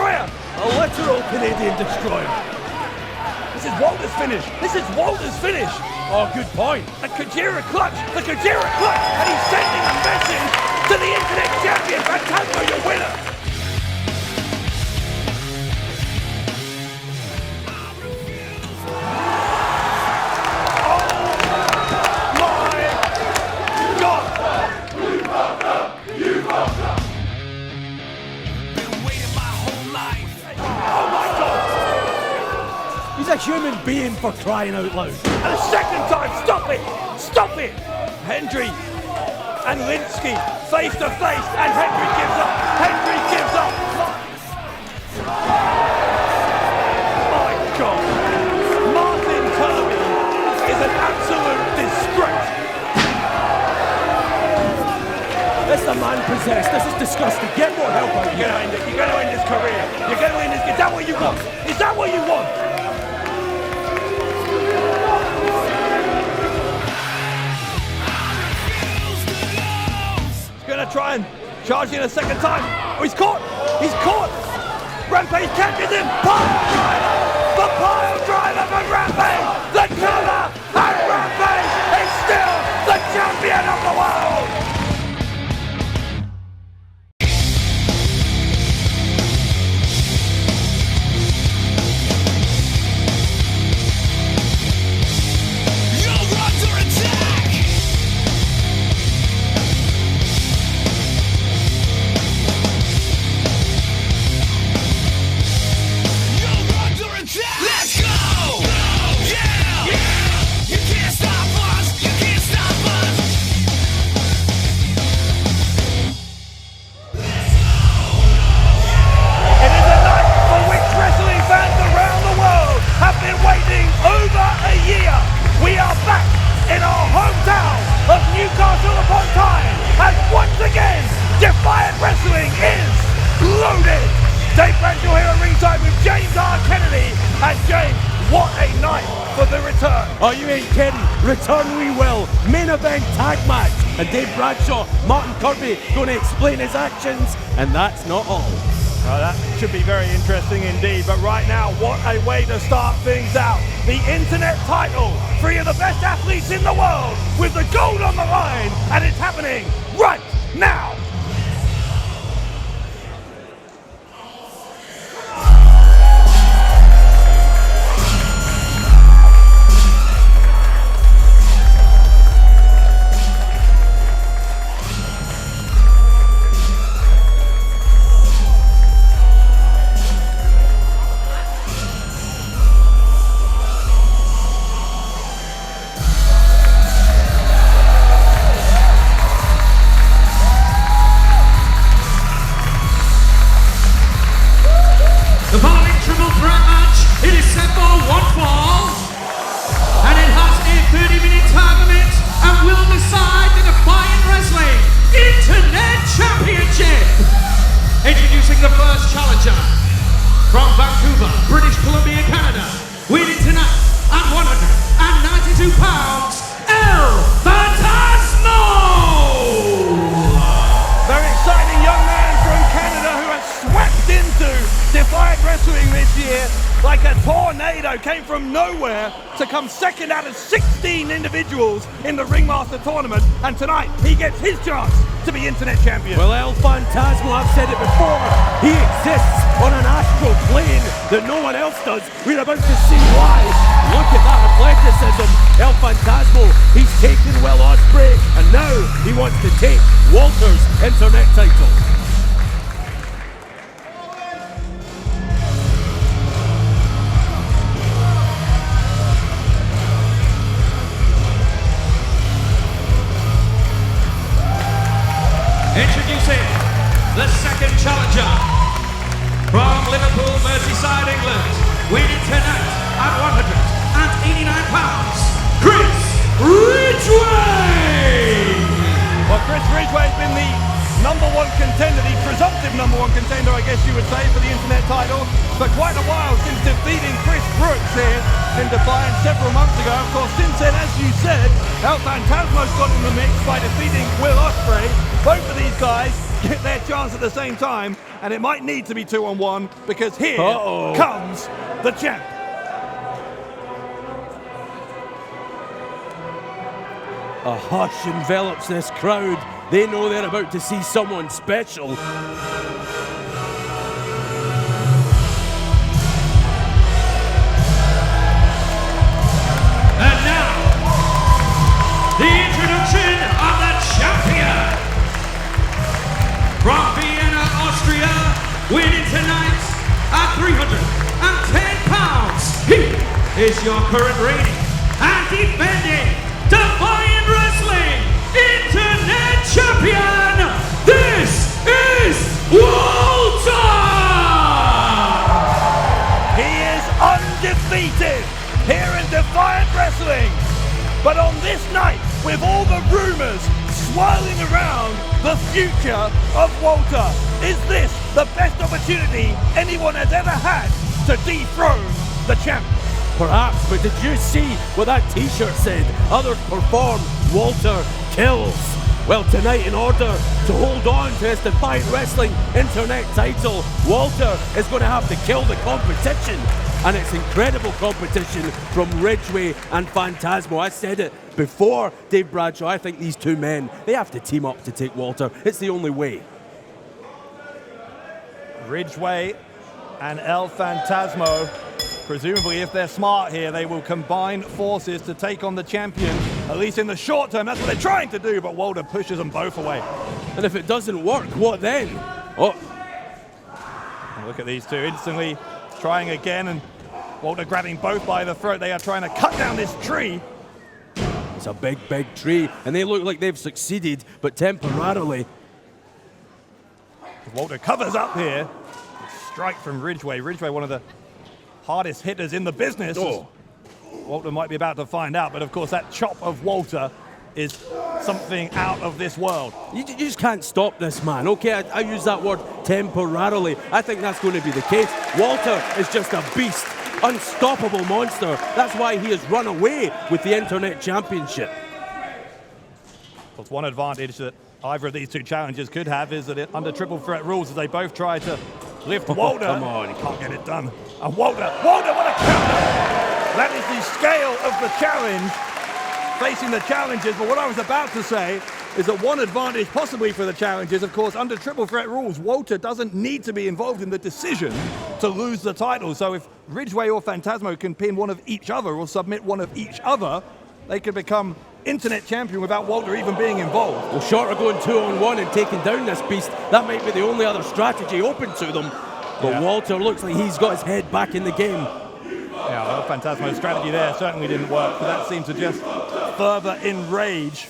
Destroyer! A literal Canadian Destroyer. This is Walter's finish. This is Walter's finish. Oh, good point. The Kajira clutch. The Kajira clutch. And he's sending a message to the Internet Champion. Phantasmo, your winner. He's a human being, for crying out loud. And a second time, stop it! Stop it! Hendry and Linsky face to face, and Hendry gives up. Hendry gives up. My God. Martin Kirby is an absolute disgrace. This is a man possessed. This is disgusting. Get more help out here. You're going to end his career. You're going to end his... Is that what you want? Is that what you want? Gonna try and charge in a second time. Oh, he's caught! He's caught! Rampage catches him! Pile driver! The pile driver from Rampage! The cover! And Rampage is still the champion of the world! Dave Bradshaw here at ringside with James R. Kennedy. And James, what a night for the return. Oh, you ain't kidding. Return we will. Main event tag match. And Dave Bradshaw, Martin Kirby going to explain his actions. And that's not all. Well, that should be very interesting indeed. But right now, what a way to start things out. The Internet title. 3 of the best athletes in the world with the gold on the line. And it's happening right now. The following triple threat match, it is set for one fall, and it has a 30-minute time limit and will decide the Defiant Wrestling Internet Championship. Introducing the first challenger from Vancouver, British Columbia, Canada, weighing tonight at 192 pounds, El Phantasmo! Very exciting young man from Canada who has swept into Defiant Wrestling this year like a tornado, came from nowhere to come second out of 16 individuals in the Ringmaster tournament, and tonight he gets his chance to be Internet Champion. Well, El Phantasmo, I've said it before, he exists on an astral plane that no one else does. We're about to see why. Look at that athleticism. El Phantasmo, he's taken Will Ospreay, and now he wants to take Walter's Internet title. Introducing the second challenger from Liverpool, Merseyside, England, weighing tonight at 189 pounds, Chris Ridgway! Well, Chris Ridgway's been the #1 contender, the presumptive #1 contender, I guess you would say, for the Internet title for quite a while, since defeating Chris Brooks here in Defiant several months ago. Of course, since then, as you said, El Phantasmo's got in the mix by defeating Will Ospreay. Both of these guys get their chance at the same time, and it might need to be 2-on-1 because here comes the champ. A hush envelops this crowd. They know they're about to see someone special. And now, the introduction of the champion. From Vienna, Austria, winning tonight at 310 pounds. He is your current reigning and defending Defiant Wrestling Internet Champion. This is Walter. He is undefeated here in Defiant Wrestling. But on this night, with all the rumors swirling around the future of Walter, is this the best opportunity anyone has ever had to dethrone the champ? Perhaps, but did you see what that t-shirt said? Others perform, Walter kills. Well, tonight, in order to hold on to his Defiant Wrestling Internet title, Walter is going to have to kill the competition. And it's incredible competition from Ridgeway and Phantasmo. I said it before, Dave Bradshaw, I think these two men, they have to team up to take Walter. It's the only way. Ridgeway and El Phantasmo, presumably if they're smart here, they will combine forces to take on the champion, at least in the short term. That's what they're trying to do, but Walter pushes them both away. And if it doesn't work, what then? Oh, And look at these two instantly trying again, and Walter grabbing both by the throat. They are trying to cut down this tree. it's a big, big tree, and they look like they've succeeded, but temporarily. Walter covers up here. Strike from Ridgeway. Ridgeway, one of the hardest hitters in the business. Oh. Walter might be about to find out, but of course that chop of Walter is something out of this world. You just can't stop this man, okay? I use that word temporarily. I think that's going to be the case. Walter is just a beast, unstoppable monster. That's why he has run away with the Internet Championship. That's one advantage that either of these two challengers could have, is that under triple threat rules, as they both try to lift Walter. Come on. He can't get it done. And Walter, what a counter! That is the scale of the challenge facing the challengers. But what I was about to say is that one advantage possibly for the challengers, of course, under triple threat rules, Walter doesn't need to be involved in the decision to lose the title. So if Ridgeway or Phantasmo can pin one of each other or submit one of each other, they could become Internet champion without Walter even being involved. Well, short of going 2-on-1 and taking down this beast, that might be the only other strategy open to them. But Yeah. Walter looks like he's got his head back in the game. Yeah, well, Phantasmo's strategy there certainly didn't work, but that seemed to just further enrage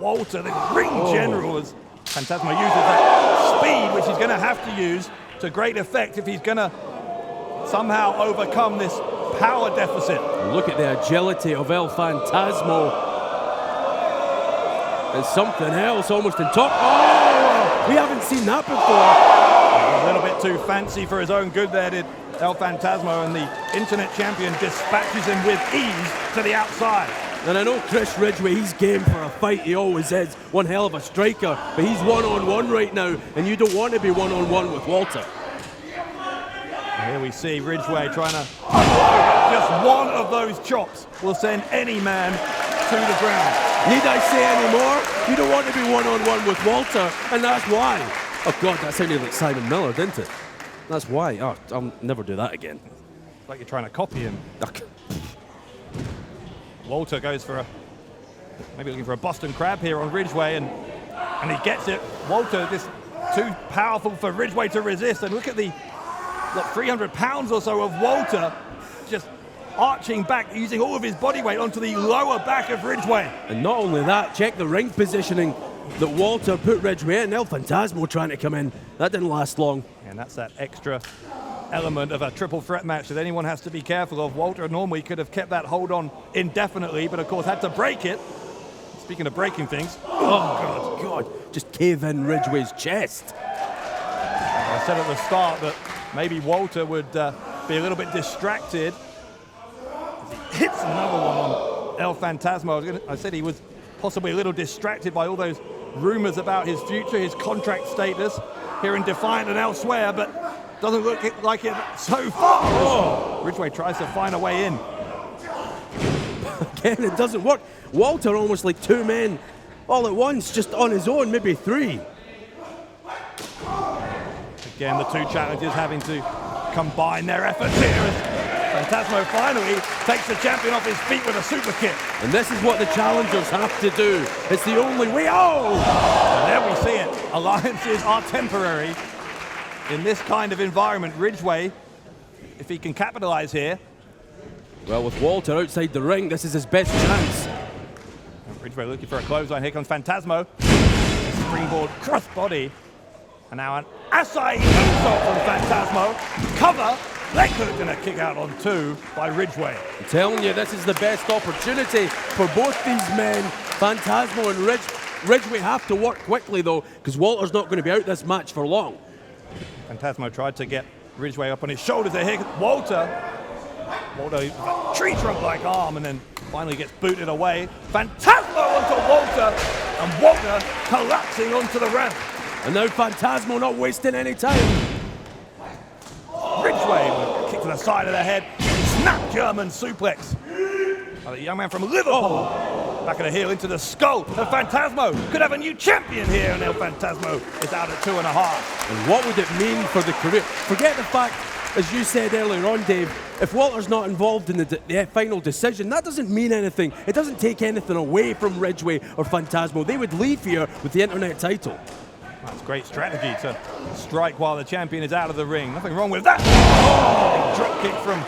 Walter, the ring general, as Phantasmo uses that speed, which he's going to have to use to great effect if he's going to somehow overcome this power deficit. Look at the agility of El Phantasmo. And something else almost in top. Oh! We haven't seen that before. A little bit too fancy for his own good there, did El Phantasmo, and the Internet champion dispatches him with ease to the outside. And I know Chris Ridgeway, he's game for a fight, he always is. One hell of a striker, but he's one-on-one right now, and you don't want to be one-on-one with Walter. And here we see Ridgeway trying to... Just one of those chops will send any man to the ground. Need I say any more? You don't want to be one-on-one with Walter, and that's why. Oh God, that sounded like Simon Miller, didn't it? That's why. Oh, I'll never do that again. It's like you're trying to copy him. Walter goes for maybe looking for a Boston Crab here on Ridgeway, and he gets it. Walter just too powerful for Ridgeway to resist, and look at the 300 pounds or so of Walter just arching back, using all of his body weight onto the lower back of Ridgeway. And not only that, check the ring positioning that Walter put Ridgeway in. El Phantasmo trying to come in. That didn't last long. And that's that extra element of a triple threat match that anyone has to be careful of. Walter normally could have kept that hold on indefinitely, but of course had to break it. Speaking of breaking things, Oh God, just cave in Ridgeway's chest. I said at the start that maybe Walter would be a little bit distracted. He hits another one on El Phantasmo. I said he was possibly a little distracted by all those rumors about his future, his contract status here in Defiant and elsewhere, but doesn't look like it so far. Oh. Ridgeway tries to find a way in. Again, it doesn't work. Walter almost like two men all at once, just on his own, maybe three. Again, the two challengers having to combine their efforts here as Phantasmo finally takes the champion off his feet with a super kick. And this is what the challengers have to do. It's the only way. Oh! And there we see it. Alliances are temporary in this kind of environment. Ridgeway, if he can capitalize here. Well, with Walter outside the ring, this is his best chance. Ridgeway looking for a clothesline. Here comes Phantasmo. Springboard crossbody. And now an Asai insult from Phantasmo. Cover. Leg hook and a kick out on two by Ridgeway. I'm telling you, this is the best opportunity for both these men. Phantasmo and Ridgeway have to work quickly, though, because Walter's not going to be out this match for long. Phantasmo tried to get Ridgeway up on his shoulders there. Walter, tree trunk-like arm, and then finally gets booted away. Phantasmo onto Walter, and Walter collapsing onto the ramp. And now Phantasmo not wasting any time. Ridgeway, kick to the side of the head, snap German suplex. The young man from Liverpool, back of the heel into the skull. And Phantasmo could have a new champion here, and El Phantasmo is out at 2.5. And what would it mean for the career? Forget the fact, as you said earlier on, Dave, if Walter's not involved in the final decision, that doesn't mean anything. It doesn't take anything away from Ridgeway or Phantasmo. They would leave here with the internet title. That's great strategy to strike while the champion is out of the ring. Nothing wrong with that. Oh, drop kick from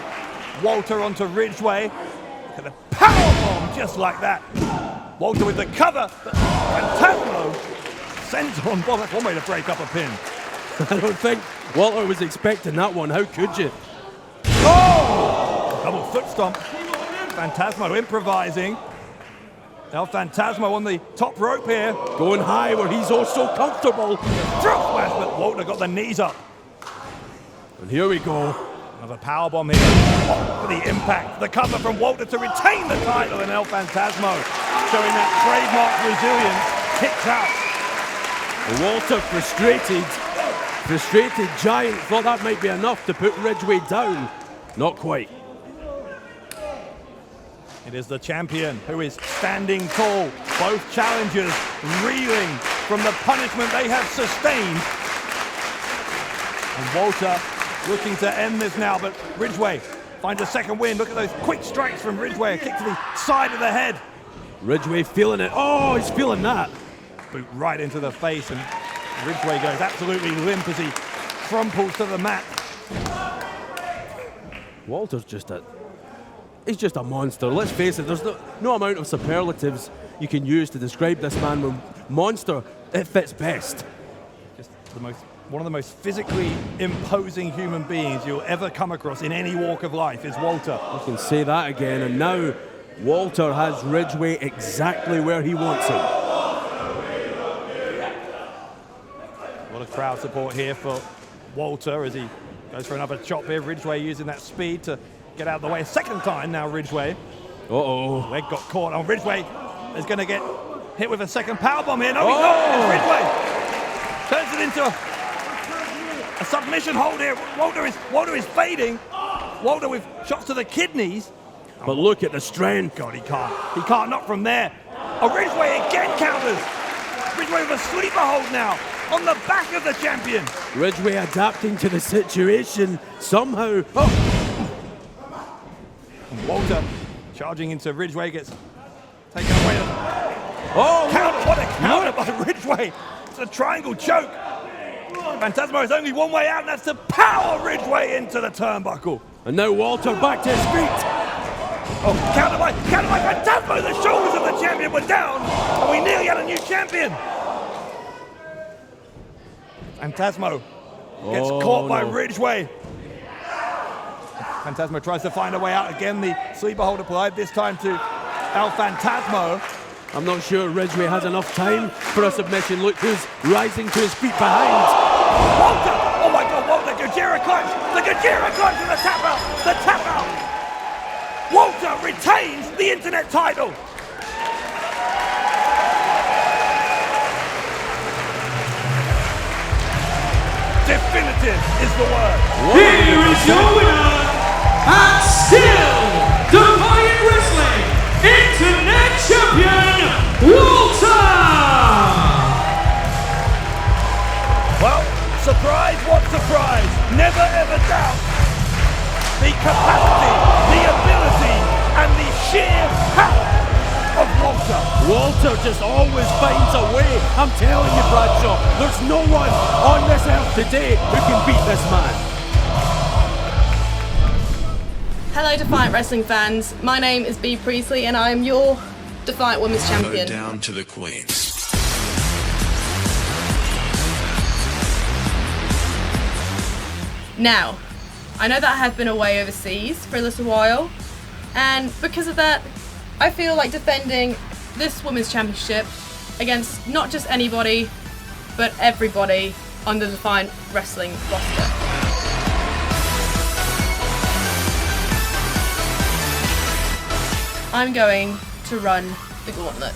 Walter onto Ridgeway. Look at the powerbomb just like that. Walter with the cover. Phantasmo sends on bomb. That's one way to break up a pin. I don't think Walter was expecting that one. How could you? Oh! Double foot stomp. Phantasmo improvising. Now Phantasmo on the top rope here. Going high where he's also comfortable. Drop smash, but Walter got the knees up. And here we go. Another powerbomb here. Oh, for the impact. The cover from Walter to retain the title, and El Phantasmo showing that trademark resilience. Kicks out. And Walter frustrated giant, thought that might be enough to put Ridgeway down. Not quite. It is the champion who is standing tall. Both challengers reeling from the punishment they have sustained. And Walter looking to end this now, but Ridgeway finds a second win. Look at those quick strikes from Ridgeway. A kick to the side of the head. Ridgeway feeling it. Oh, he's feeling that. Boot right into the face, and Ridgeway goes absolutely limp as he crumples to the mat. Walter's he's just a monster. Let's face it, there's no amount of superlatives you can use to describe this man. With monster, it fits best. Just one of the most physically imposing human beings you'll ever come across in any walk of life is Walter. You can say that again, and now Walter has Ridgeway exactly where he wants him. A lot of crowd support here for Walter as he goes for another chop here. Ridgeway using that speed to get out of the way a second time now. Ridgeway. Uh-oh. Leg got caught on. Ridgeway is going to get hit with a second powerbomb here. No, he's not. Ridgeway turns it into a submission hold here. Walter is fading. Walter with shots to the kidneys. But look at the strength. God, he can't knock from there. Oh, Ridgeway again counters. Ridgeway with a sleeper hold now on the back of the champion. Ridgeway adapting to the situation somehow. Oh. Walter charging into Ridgeway, gets taken away. Oh, counter! What a counter by Ridgeway! It's a triangle choke. Phantasmo is only one way out, and that's to power Ridgeway into the turnbuckle. And now Walter back to his feet. Oh, counter by Phantasmo. The shoulders of the champion were down, and we nearly had a new champion. Phantasmo gets caught by Ridgeway. Phantasmo tries to find a way out again. The sleeper hold applied, this time to El Phantasmo. I'm not sure Ridgeway has enough time for a submission. Look who's rising to his feet behind. Walter! Oh my God, Walter! Gojira clutch! The Gojira clutch and the tap out! The tap out! Walter retains the internet title! definitive is the word. Here is your winner, and still Defiant Wrestling Internet Champion, Walter! Well, surprise, what surprise? Never ever doubt the capacity, the ability, and the sheer power of Walter. Walter just always finds a way. I'm telling you, Bradshaw, there's no one on this earth today who can beat this man. Hello Defiant Wrestling fans, my name is Bea Priestley and I am your Defiant Women's Champion. Go down to the Queens. Now, I know that I have been away overseas for a little while, and because of that, I feel like defending this Women's Championship against not just anybody, but everybody on the Defiant Wrestling roster. I'm going to run the gauntlet.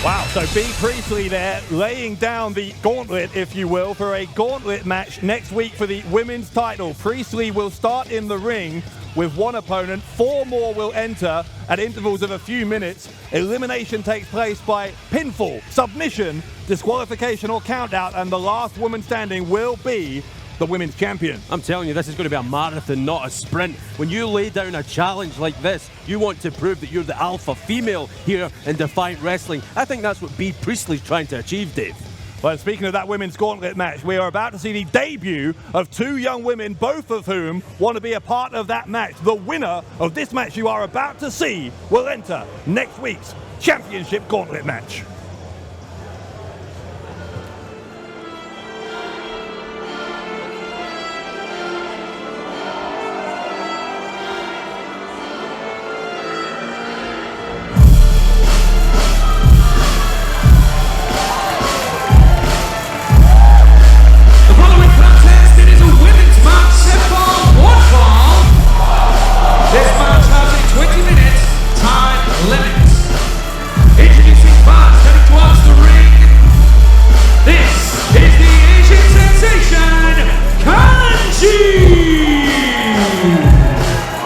Wow, so Bea Priestley there laying down the gauntlet, if you will, for a gauntlet match next week for the women's title. Priestley will start in the ring with one opponent. 4 more will enter at intervals of a few minutes. Elimination takes place by pinfall, submission, disqualification or countout, and the last woman standing will be the women's champion. I'm telling you, this is going to be a marathon, not a sprint. When you lay down a challenge like this, you want to prove that you're the alpha female here in Defiant Wrestling. I think that's what Bea Priestley's trying to achieve, Dave. Well, speaking of that women's gauntlet match, we are about to see the debut of 2 young women, both of whom want to be a part of that match. The winner of this match you are about to see will enter next week's championship gauntlet match.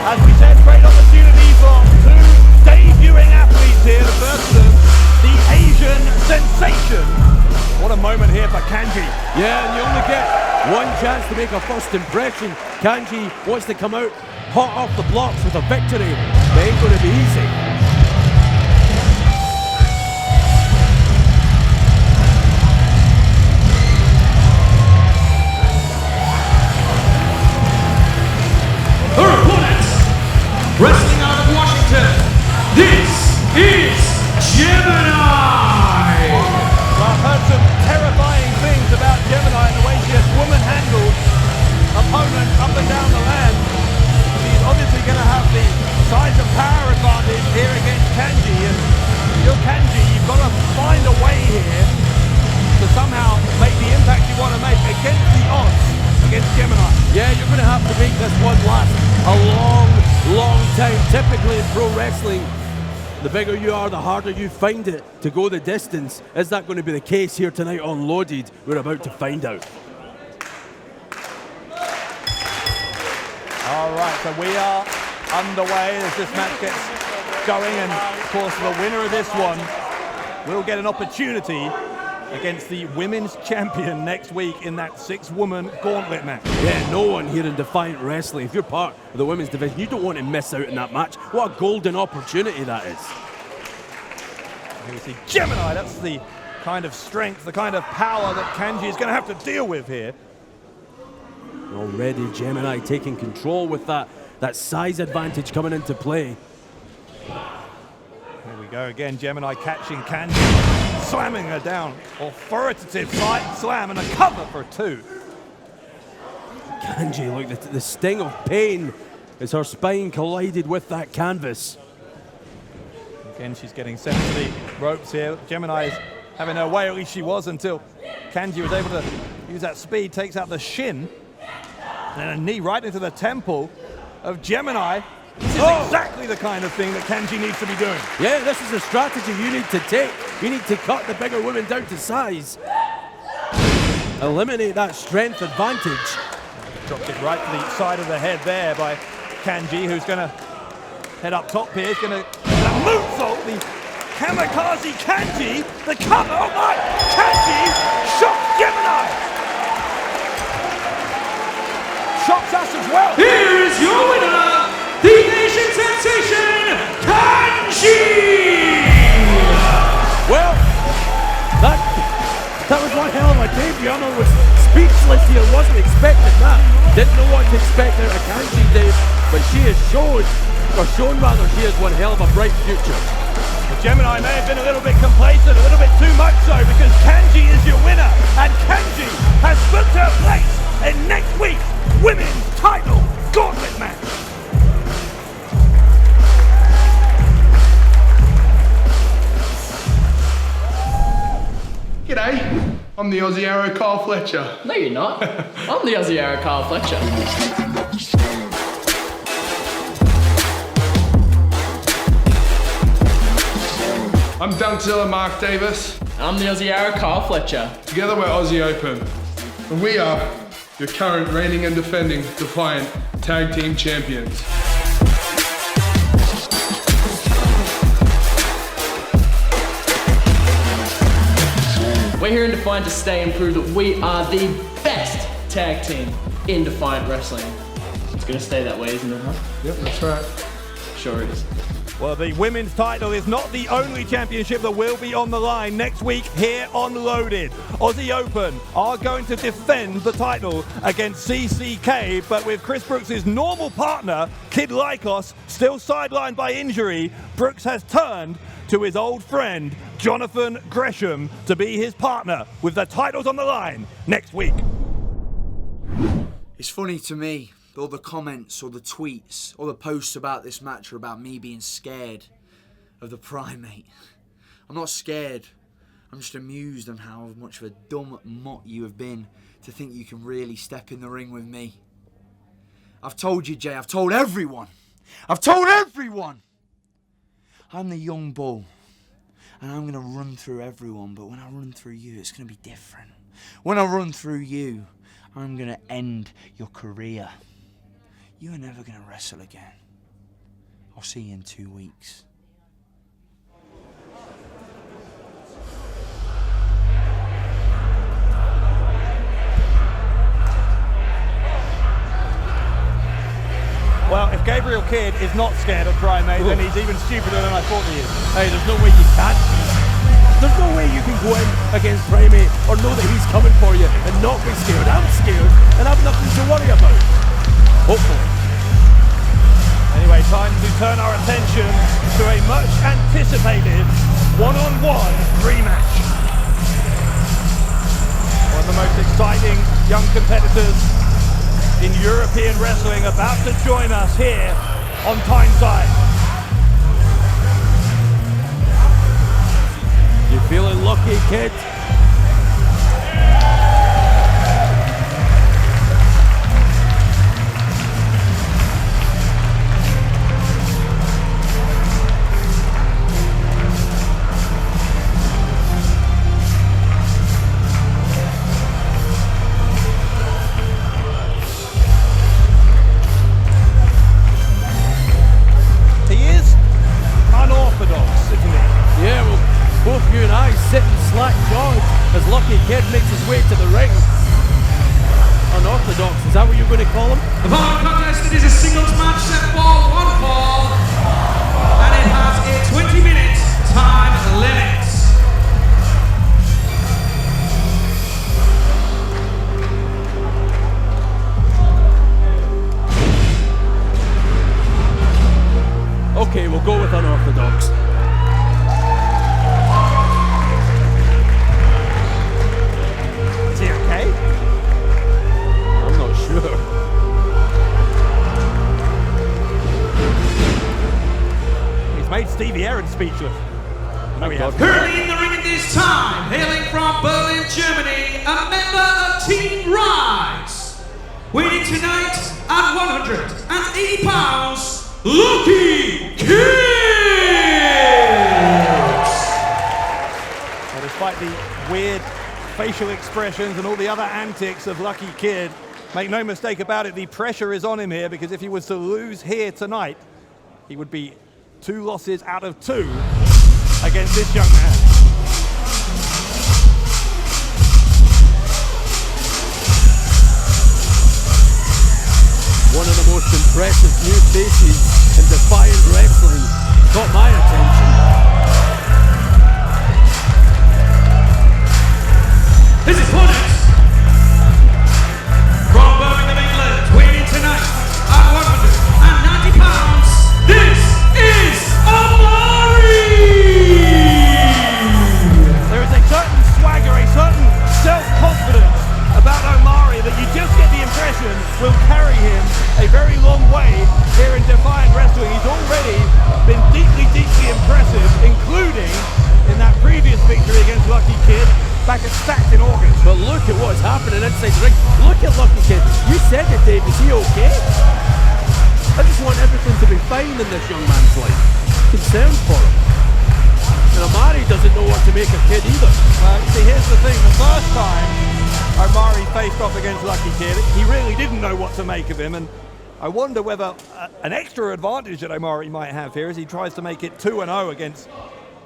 As we said, great opportunity for 2 debuting athletes here. The first of them, the Asian sensation. What a moment here for Kanji. Yeah, and you only get one chance to make a first impression. Kanji wants to come out hot off the blocks with a victory. It ain't going to be easy. Wrestling out of Washington, this is Gemini! Well, I've heard some terrifying things about Gemini and the way she has woman-handled opponents up and down the land. She's obviously going to have the size and power advantage here against Kanji, and if you're Kanji, you've got to find a way here to somehow make the impact you want to make against the odds against Gemini. Yeah, you're going to have to make this one last a long time. Typically in pro wrestling, the bigger you are, the harder you find it to go the distance. Is that going to be the case here tonight on Loaded? We're about to find out. All right, so we are underway as this match gets going, and of course the winner of this one will get an opportunity against the women's champion next week in that 6-woman gauntlet match. Yeah, no one here in Defiant Wrestling, if you're part of the women's division, you don't want to miss out on that match. What a golden opportunity that is. Here we see Gemini. That's the kind of strength, the kind of power that Kanji is going to have to deal with here. Already Gemini taking control with that size advantage coming into play. Here we go again, Gemini catching Kanji, slamming her down. Authoritative side slam and a cover for 2. Kanji, look, the sting of pain as her spine collided with that canvas. Again, she's getting sent to the ropes here. Gemini is having her way, at least she was, until Kanji was able to use that speed, takes out the shin. And a knee right into the temple of Gemini. This is exactly the kind of thing that Kanji needs to be doing. Yeah, this is the strategy you need to take. You need to cut the bigger women down to size. Eliminate that strength advantage. Dropped it right to the side of the head there by Kanji, who's going to head up top here. He's going to moonsault the kamikaze Kanji. The cover, oh my! Kanji shocks Gemini! Shocks us as well. Here is your winner, the Asian sensation, Kanji! Well, that was one hell of a debut. I was speechless here, wasn't expecting that. Didn't know what to expect out of Kanji, Dave, but she has shown rather, she has one hell of a bright future. The Gemini may have been a little bit complacent, a little bit too much so, because Kanji is your winner, and Kanji has booked her place in next week's Women's Title Gauntlet match. G'day, I'm the Aussie Arrow Kyle Fletcher. No, you're not. I'm the Aussie Arrow Kyle Fletcher. I'm Dunkzilla Mark Davis. I'm the Aussie Arrow Kyle Fletcher. Together we're Aussie Open. And we are your current reigning and defending Defiant Tag Team Champions. We're here in Defiant to stay and prove that we are the best tag team in Defiant Wrestling. It's gonna stay that way, isn't it, huh? Yep, that's right. Sure it is. Well, the women's title is not the only championship that will be on the line next week here on Loaded. Aussie Open are going to defend the title against CCK, but with Chris Brooks' normal partner, Kid Lycos, still sidelined by injury, Brooks has turned to his old friend, Jonathan Gresham, to be his partner with the titles on the line next week. It's funny to me, all the comments, all the tweets, all the posts about this match are about me being scared of the Primate. I'm not scared. I'm just amused on how much of a dumb mutt you have been to think you can really step in the ring with me. I've told you, Jay. I've told everyone. I'm the young bull. And I'm going to run through everyone. But when I run through you, it's going to be different. When I run through you, I'm going to end your career. You are never going to wrestle again. I'll see you in 2 weeks. Well, if Gabriel Kidd is not scared of Primate, then he's even stupider than I thought he is. Hey, there's no way you can't. There's no way you can go in against Primate or know that he's coming for you and not be scared. I'm scared and I've nothing to worry about. Hopefully. Anyway, time to turn our attention to a much anticipated one-on-one rematch. One of the most exciting young competitors in European wrestling about to join us here on Tyneside. You feeling lucky, kid? As Lucky Kid makes his way to the ring. Unorthodox, is that what you're going to call him? The following contest is a singles match set for one fall, and it has a 20-minute time limit. Okay, we'll go with unorthodox. Is he okay? I'm not sure. He's made Stevie Aaron speechless. No, he hasn't. Currently in the ring at this time, hailing from Berlin, Germany, a member of Team Rise, Weighing tonight at 180 pounds, Lucky Kid! Well, despite the weird facial expressions and all the other antics of Lucky Kid, make no mistake about it, the pressure is on him here, because if he was to lose here tonight, he would be 2 losses out of 2 against this young man. One of the most impressive new faces in Defiant Wrestling caught my attention. His opponent, from Birmingham, England, weighing tonight at 190 pounds, this is Omari! There is a certain swagger, a certain self-confidence about Omari that you just get the impression will carry him a very long way here in Defiant Wrestling. He's already been deeply, deeply impressive, including in that previous victory against Lucky Kid back at Stacked in August. But look at what's happening inside the ring. Look at Lucky Kid. You said it, Dave. Is he okay? I just want everything to be fine in this young man's life. Concerned for him. And Omari doesn't know what to make of Kid either. See, here's the thing. The first time Omari faced off against Lucky Kid, he really didn't know what to make of him, and I wonder whether an extra advantage that Omari might have here as he tries to make it 2-0 against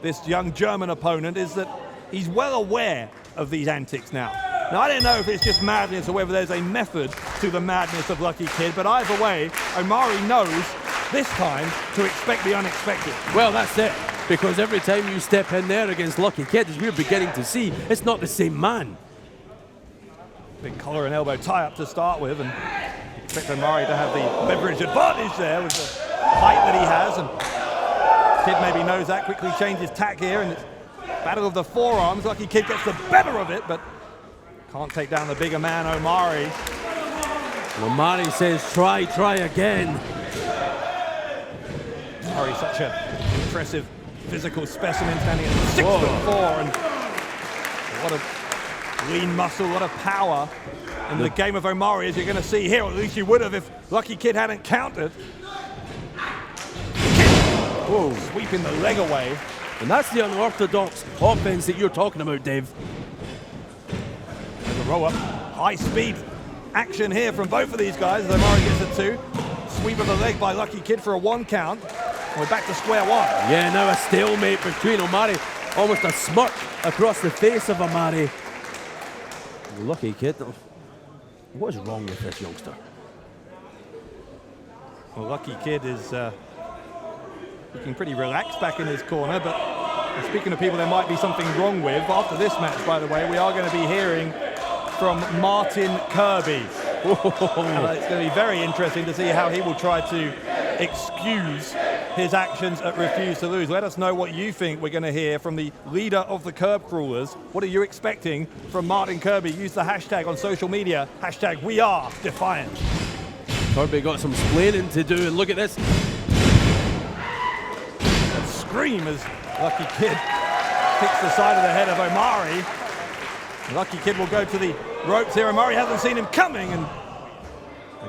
this young German opponent is that he's well aware of these antics now. Now, I don't know if it's just madness or whether there's a method to the madness of Lucky Kid, but either way, Omari knows this time to expect the unexpected. Well, that's it. Because every time you step in there against Lucky Kid, as we're beginning to see, it's not the same man. Big collar and elbow tie-up to start with, and expect Omari to have the leverage advantage there with the height that he has, and Kid maybe knows that, quickly changes tack here, and it's battle of the forearms. Lucky Kid gets the better of it, but can't take down the bigger man, Omari. Omari says, try again. Omari, such an impressive physical specimen, standing at 6'4", and a lot of lean muscle, a lot of power. And the game of Omari, as you're going to see here, or at least you would have if Lucky Kid hadn't countered. Whoa, sweeping the leg away. And that's the unorthodox offense that you're talking about, Dave. There's a roll-up. High-speed action here from both of these guys as Omari gets a 2. Sweep of the leg by Lucky Kid for a 1 count. We're back to square one. Yeah, now a stalemate between Omari. Almost a smirk across the face of Omari. Lucky Kid. What is wrong with this youngster? Well, Lucky Kid is looking pretty relaxed back in his corner, but speaking of people there might be something wrong with, after this match, by the way, we are going to be hearing from Martin Kirby. It's going to be very interesting to see how he will try to excuse his actions at Refuse to Lose. Let us know what you think we're going to hear from the leader of the Curb Crawlers. What are you expecting from Martin Kirby? Use the hashtag on social media, hashtag #WeAreDefiant. Kirby got some splaining to do, and look at this. And scream as Lucky Kid kicks the side of the head of Omari. Lucky Kid will go to the ropes here. Omari hasn't seen him coming, and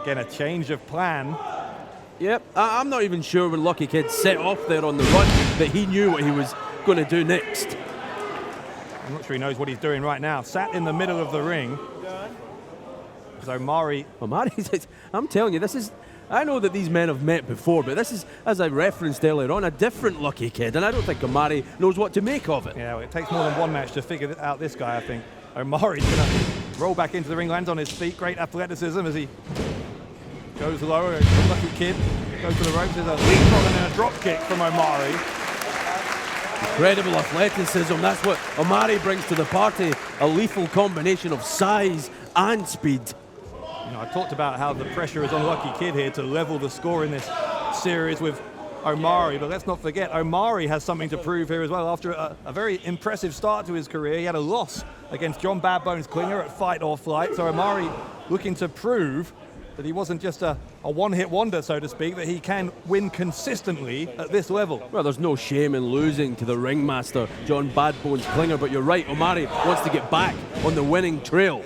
again a change of plan. Yep, I'm not even sure when Lucky Kid set off there on the run that he knew what he was going to do next. I'm not sure he knows what he's doing right now. Sat in the middle of the ring. So Omari, I'm telling you, this is... I know that these men have met before, but this is, as I referenced earlier on, a different Lucky Kid, and I don't think Omari knows what to make of it. Yeah, well, it takes more than one match to figure out this guy, I think. Omari's going to roll back into the ring, lands on his feet. Great athleticism as he goes lower. Lucky Kid goes to the ropes. There's a leapfrog and then a drop kick from Omari. Incredible athleticism. That's what Omari brings to the party. A lethal combination of size and speed. You know, I talked about how the pressure is on Lucky Kid here to level the score in this series with Omari, but let's not forget Omari has something to prove here as well. After a very impressive start to his career, he had a loss against John Bad Bones Klinger at Fight or Flight, so Omari looking to prove that he wasn't just a one-hit wonder, so to speak, that he can win consistently at this level. Well, there's no shame in losing to the ringmaster, John Bad Bones Klinger, but you're right, Omari wants to get back on the winning trail.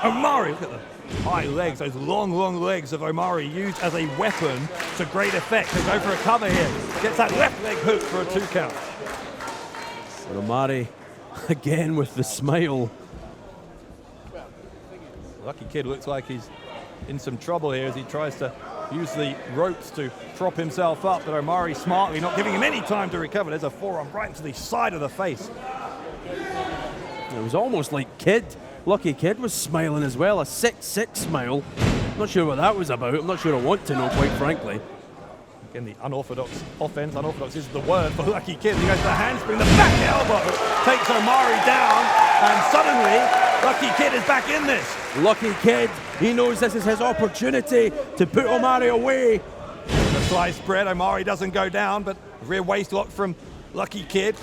Omari, look at the high legs, those long legs of Omari used as a weapon to great effect. He'll go for a cover here. Gets that left leg hook for a 2 count. But Omari again with the smile. Lucky Kid looks like he's in some trouble here as he tries to use the ropes to prop himself up, but Omari smartly not giving him any time to recover. There's a forearm right into the side of the face. It was almost like Lucky Kid was smiling as well, a 6-6 smile. Not sure what that was about. I'm not sure I want to know, quite frankly. Again, the unorthodox offense. Unorthodox is the word for Lucky Kid. He goes to the handspring, the back elbow takes Omari down, and suddenly Lucky Kid is back in this. Lucky Kid, he knows this is his opportunity to put Omari away. The slice spread, Omari doesn't go down, but rear waist lock from Lucky Kid.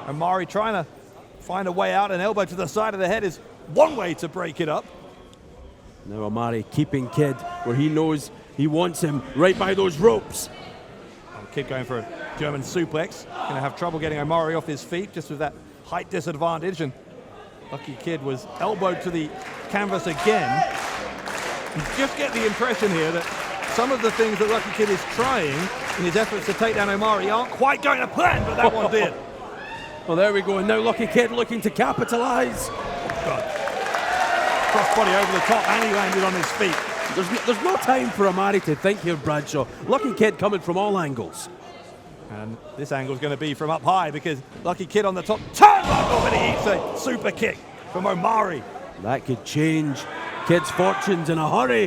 Omari trying to find a way out. An elbow to the side of the head is one way to break it up. Now Omari keeping Kid where he knows he wants him, right by those ropes. Kid going for a German suplex. Going to have trouble getting Omari off his feet just with that height disadvantage. And Lucky Kid was elbowed to the canvas again. You just get the impression here that some of the things that Lucky Kid is trying in his efforts to take down Omari aren't quite going to plan, but that one did. Well, there we go. And now Lucky Kid looking to capitalize. God. Crossbody over the top, and he landed on his feet. There's no time for Omari to think here, Bradshaw. Lucky Kid coming from all angles. And this angle is going to be from up high because Lucky Kid on the top turnbuckle, but he eats a super kick from Omari. That could change Kid's fortunes in a hurry.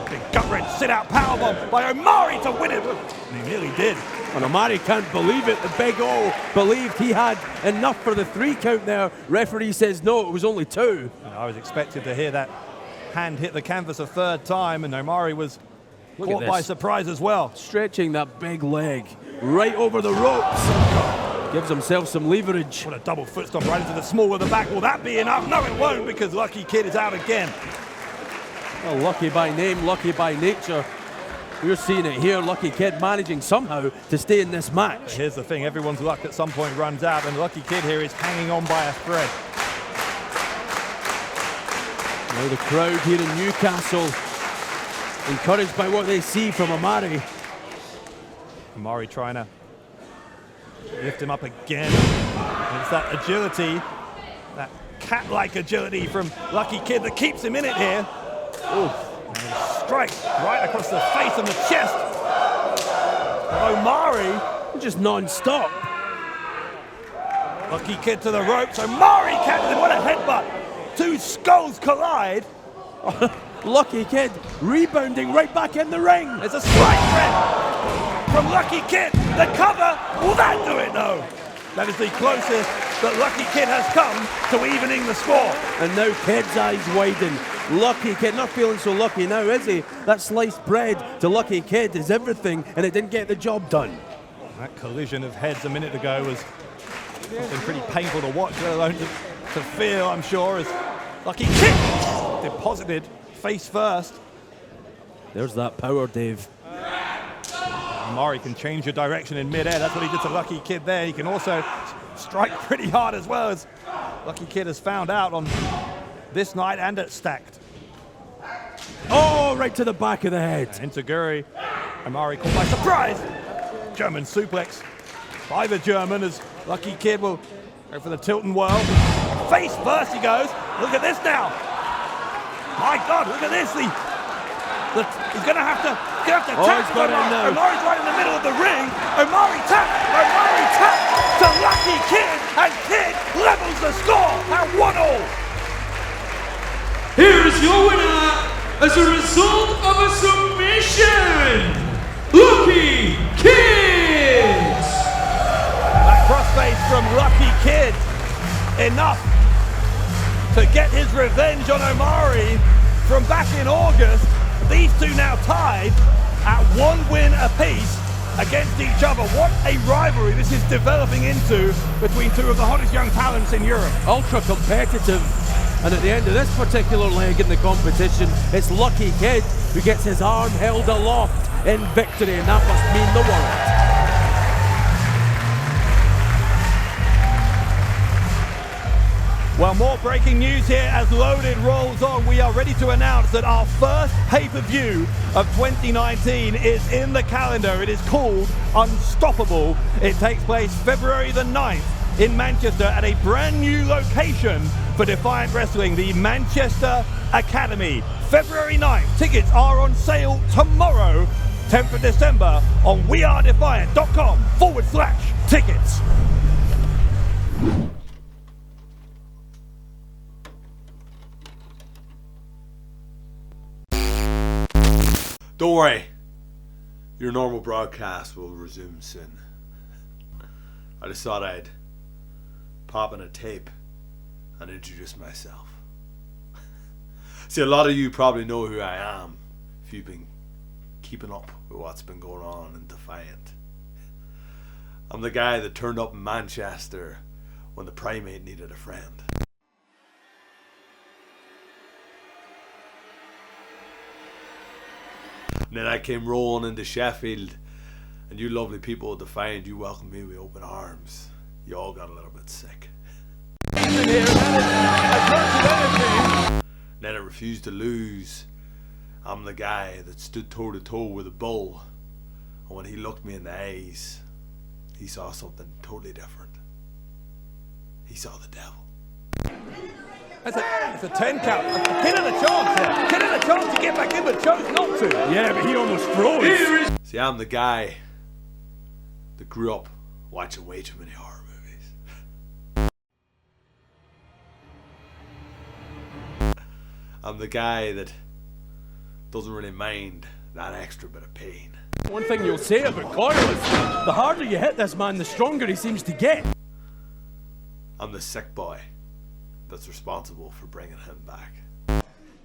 Big gut wrench sit out powerbomb by Omari to win it. And he nearly did. And Omari can't believe it. The Big O believed he had enough for the 3 count there. Referee says no, it was only 2. I was expected to hear that hand hit the canvas a 3rd time, and Omari was caught by surprise as well. Stretching that big leg right over the ropes. Gives himself some leverage. What a double foot stomp right into the small of the back. Will that be enough? No, it won't, because Lucky Kid is out again. Well, lucky by name, lucky by nature. We're seeing it here. Lucky Kid managing somehow to stay in this match. Here's the thing, everyone's luck at some point runs out, and Lucky Kid here is hanging on by a thread. Now the crowd here in Newcastle, encouraged by what they see from Omari. Omari trying to lift him up again. And it's that agility, that cat-like agility from Lucky Kid that keeps him in it here. And he strikes right across the face and the chest. Omari just non-stop. Lucky Kid to the ropes. Omari catches him. What a headbutt. 2 skulls collide. Lucky Kid rebounding right back in the ring. There's a strike threat from Lucky Kid. The cover. Will that do it? No. That is the closest that Lucky Kid has come to evening the score. And now Kid's eyes widen. Lucky Kid, not feeling so lucky now, is he? That sliced bread to Lucky Kid is everything, and it didn't get the job done. That collision of heads a minute ago was something pretty painful to watch, let alone to feel, I'm sure, as Lucky Kid deposited face first. There's that power, Dave. Omari can change your direction in mid-air. That's what he did to Lucky Kid there. He can also strike pretty hard as well, as Lucky Kid has found out on this night and at Stacked. Oh, right to the back of the head. Enzuigiri. Omari caught by surprise. German suplex by the German as Lucky Kid will go for the tilt and whirl. Face first he goes. Look at this now. My God, look at this. He's going to have to tap Omari. Omari's right in the middle of the ring. Omari tap to Lucky Kid, and Kid levels the score at 1-1. Here is your winner as a result of a submission, Lucky Kid! That crossface from Lucky Kid, enough to get his revenge on Omari from back in August. These two now tied at 1 win apiece against each other. What a rivalry this is developing into between 2 of the hottest young talents in Europe. Ultra competitive. And at the end of this particular leg in the competition, it's Lucky Kid who gets his arm held aloft in victory, and that must mean the world. Well, more breaking news here as Loaded rolls on. We are ready to announce that our first pay-per-view of 2019 is in the calendar. It is called Unstoppable. It takes place February the 9th in Manchester at a brand new location for Defiant Wrestling, the Manchester Academy. February 9th. Tickets are on sale tomorrow, 10th of December, on wearedefiant.com/tickets. Don't worry, your normal broadcast will resume soon. I just thought I'd pop in a tape and introduce myself. See, a lot of you probably know who I am if you've been keeping up with what's been going on in Defiant. I'm the guy that turned up in Manchester when the Primate needed a friend. And then I came rolling into Sheffield, and you lovely people at Defiant, you welcomed me with open arms. You all got a little bit sick. Then I refused to lose. I'm the guy that stood toe to toe with a bull, and when he looked me in the eyes, he saw something totally different. He saw the devil. It's a 10 count. Kid had a chance there. Kid had a chance to get back in, but chose not to. Yeah, but he almost froze. See, I'm the guy that grew up watching way too many horror movies. I'm the guy that doesn't really mind that extra bit of pain. One thing you'll say about Coyle is the harder you hit this man, the stronger he seems to get. I'm the sick boy that's responsible for bringing him back.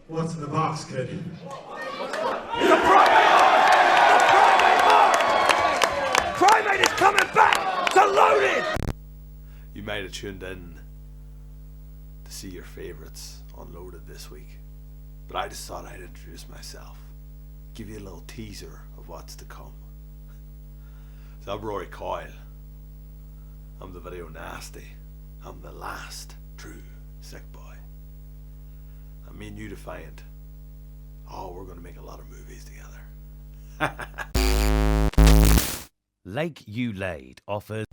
What's in the box, kid? The Primate! The Primate mark! Primate is coming back to Loaded! You might have tuned in to see your favorites unloaded this week, but I just thought I'd introduce myself, give you a little teaser of what's to come. So I'm Rory Coyle. I'm the video nasty. I'm the last true sick boy. I mean, you Defiant. Oh, we're gonna make a lot of movies together. Like You Laid offers.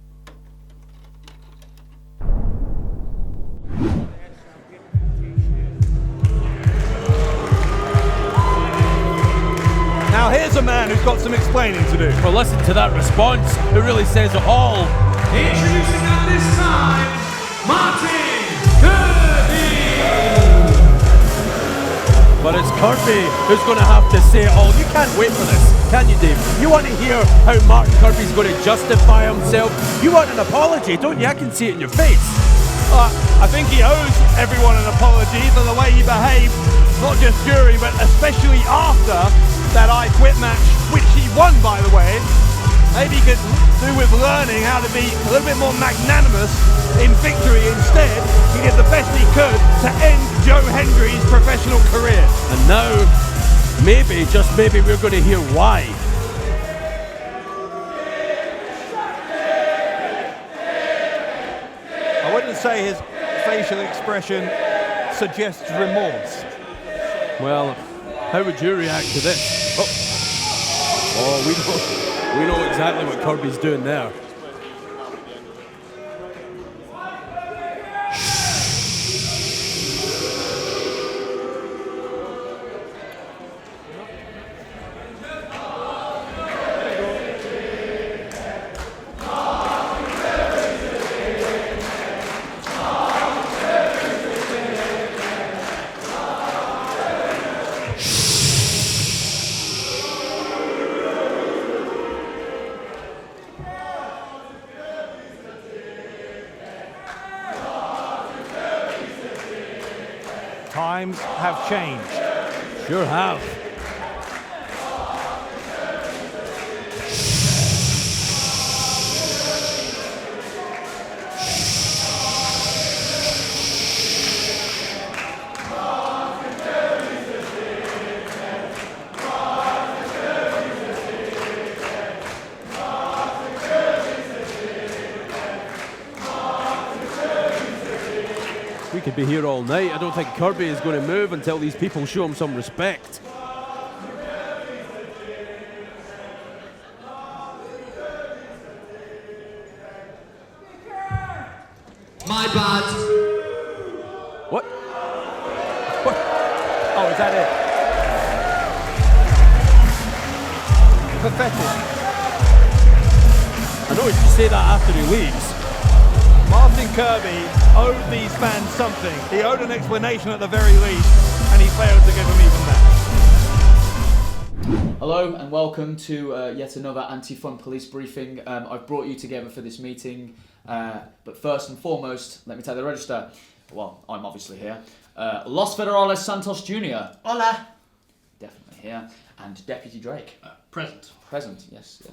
Now here's a man who's got some explaining to do. Well, listen to that response. It really says it all. Introducing at this time, Martin Kirby! But it's Kirby who's going to have to say it all. You can't wait for this, can you, Dave? You want to hear how Martin Kirby's going to justify himself? You want an apology, don't you? I can see it in your face. I think he owes everyone an apology for the way he behaved, not just during, but especially after that I Quit match, which he won, by the way. Maybe he could do with learning how to be a little bit more magnanimous in victory. Instead, he did the best he could to end Joe Hendry's professional career. And now, maybe, just maybe, we're going to hear why. I wouldn't say his facial expression suggests remorse. Well, how would you react to this? Oh, we know exactly what Kirby's doing there. Times have changed. Sure have. could be here all night. I don't think Kirby is going to move until these people show him some respect. My bad. What? Oh, is that it? Pathetic. I noticed you say that after he leaves. Martin Kirby owed these fans something. He owed an explanation at the very least, and he failed to give them even that. Hello and welcome to yet another Anti-Fun Police briefing. I've brought you together for this meeting, but first and foremost, let me take the register. Well, I'm obviously here. Los Federales Santos Jr. Hola. Definitely here. And Deputy Drake. Present. Present, yes.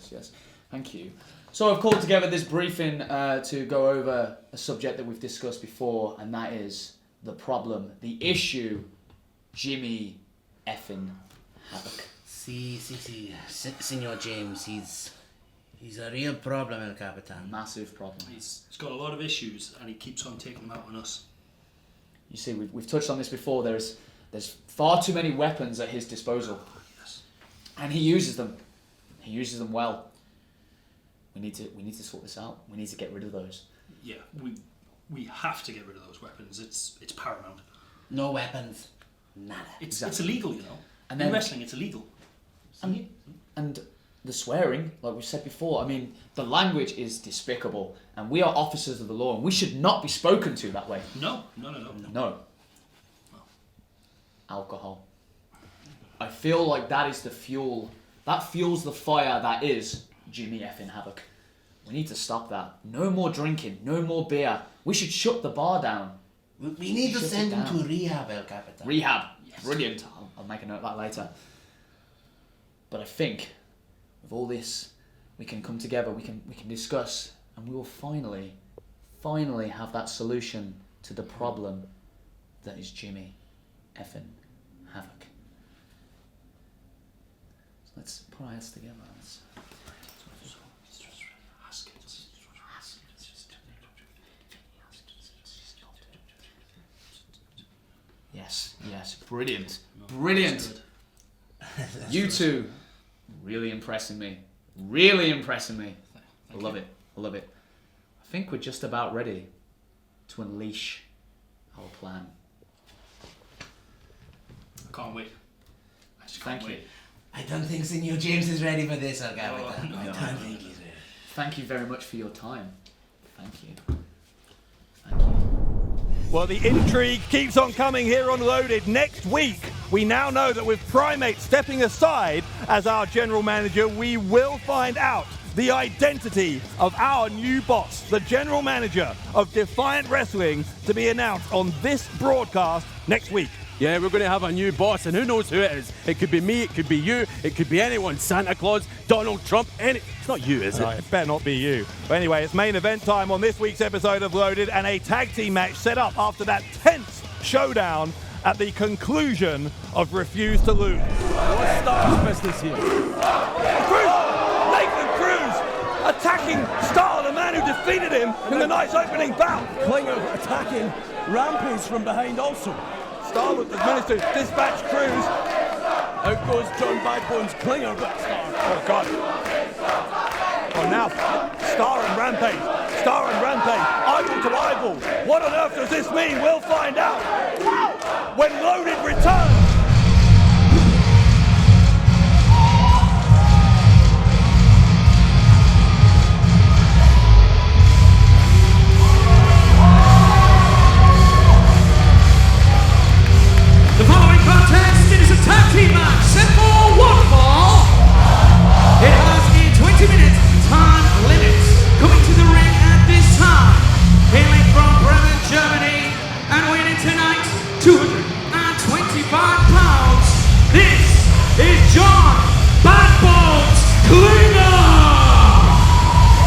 Thank you. So I've called together this briefing to go over a subject that we've discussed before, and that is the problem, the issue, Jimmy effing Havoc. Senor James, he's a real problem, El Capitan. Massive problem. He's got a lot of issues, and he keeps on taking them out on us. You see, we've touched on this before. There's far too many weapons at his disposal. Yes. And he uses them. He uses them well. We need to sort this out. We need to get rid of those. Yeah, we have to get rid of those weapons. It's paramount. No weapons, nada. It's illegal, you know. And in then wrestling, it's illegal. and the swearing, like we said before, I mean, the language is despicable, and we are officers of the law, and we should not be spoken to that way. No. No. Alcohol. I feel like that is the fuel. That fuels the fire that is Jimmy effing Havoc. We need to stop that. No more drinking. No more beer. We should shut the bar down. We need to Shut send it him down. to rehab, El Capitan. Rehab. Yes. Brilliant. I'll make a note of that later. But I think with all this, we can come together. We can discuss, and we will finally have that solution to the problem that is Jimmy effing Havoc. So let's put our heads together. Yes, brilliant. You two, really impressing me. I love it. I think we're just about ready to unleash our plan. I can't wait. I just can't Thank you. wait. I don't think Senor James is ready for this, El Capitan. I don't think he's ready. Thank you very much for your time. Thank you. Well, the intrigue keeps on coming here on Loaded. Next week, we now know that with Primate stepping aside as our general manager, we will find out the identity of our new boss, the general manager of Defiant Wrestling, to be announced on this broadcast next week. Yeah, we're going to have a new boss, and who knows who it is. It could be me, it could be you, it could be anyone. Santa Claus, Donald Trump, it's not you, is it? It better not be you. But anyway, it's main event time on this week's episode of Loaded, and a tag team match set up after that tense showdown at the conclusion of Refuse to Lose. What's Star's business here? Nathan Cruz attacking Star, the man who defeated him in the night's opening bout. Klinger attacking Rampage from behind also. Star has managed to dispatch Cruz. Out goes John Badbones Klinger, but Star. Oh, God. Oh, now Star and Rampage, eyeball to eyeball. What on earth does this mean? We'll find out when Loaded returns. The following contest is a tag team match set for one fall. It has a 20-minute time limit. Coming to the ring at this time, hailing from Bremen, Germany, and weighing tonight 225 pounds. This is John Badbones Klinger.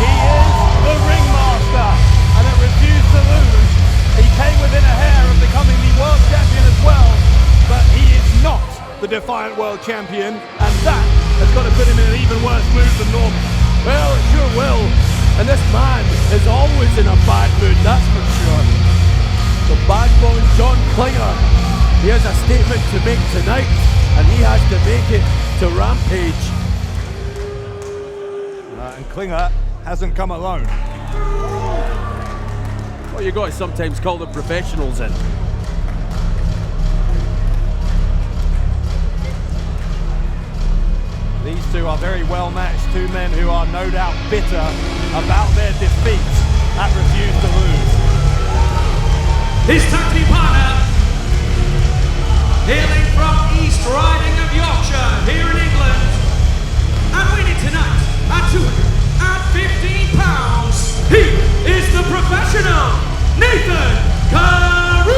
He is the ringmaster, and at Refuse to Lose, he came within a hair of becoming the world champion as well. But he is not the Defiant World Champion, and that has got to put him in an even worse mood than normal. Well, it sure will. And this man is always in a bad mood, that's for sure. So So Bad Bones John Klinger, he has a statement to make tonight, and he has to make it to Rampage. And Klinger hasn't come alone. Well, you got to sometimes call the professionals in. These two are very well matched, two men who are no doubt bitter about their defeat at Refuse to Lose. His tag team partner, hailing from East Riding of Yorkshire here in England, and winning tonight at 215 pounds, he is the professional Nathan Cruz.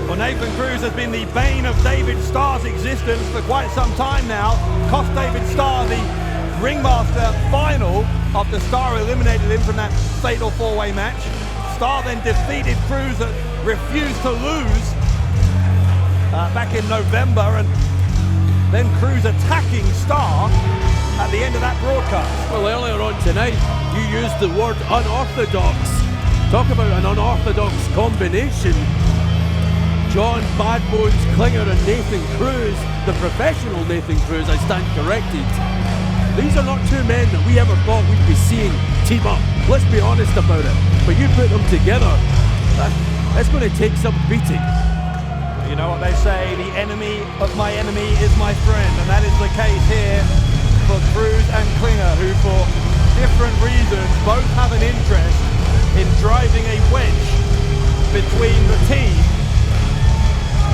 Well, Nathan Cruz has been the bane of David Starr's existence for quite some time now. Cost David Starr the ringmaster final after Starr eliminated him from that fatal four-way match. Starr then defeated Cruz at Refuse to Lose back in November, and then Cruz attacking Starr at the end of that broadcast. Well, earlier on tonight, you used the word unorthodox. Talk about an unorthodox combination. John Bad Bones Klinger and Nathan Cruz, the professional Nathan Cruz, I stand corrected. These are not two men that we ever thought we'd be seeing team up. Let's be honest about it. But you put them together, that's going to take some beating. You know what they say, the enemy of my enemy is my friend, and that is the case here for Cruz and Klinger, who for different reasons both have an interest in driving a wedge between the team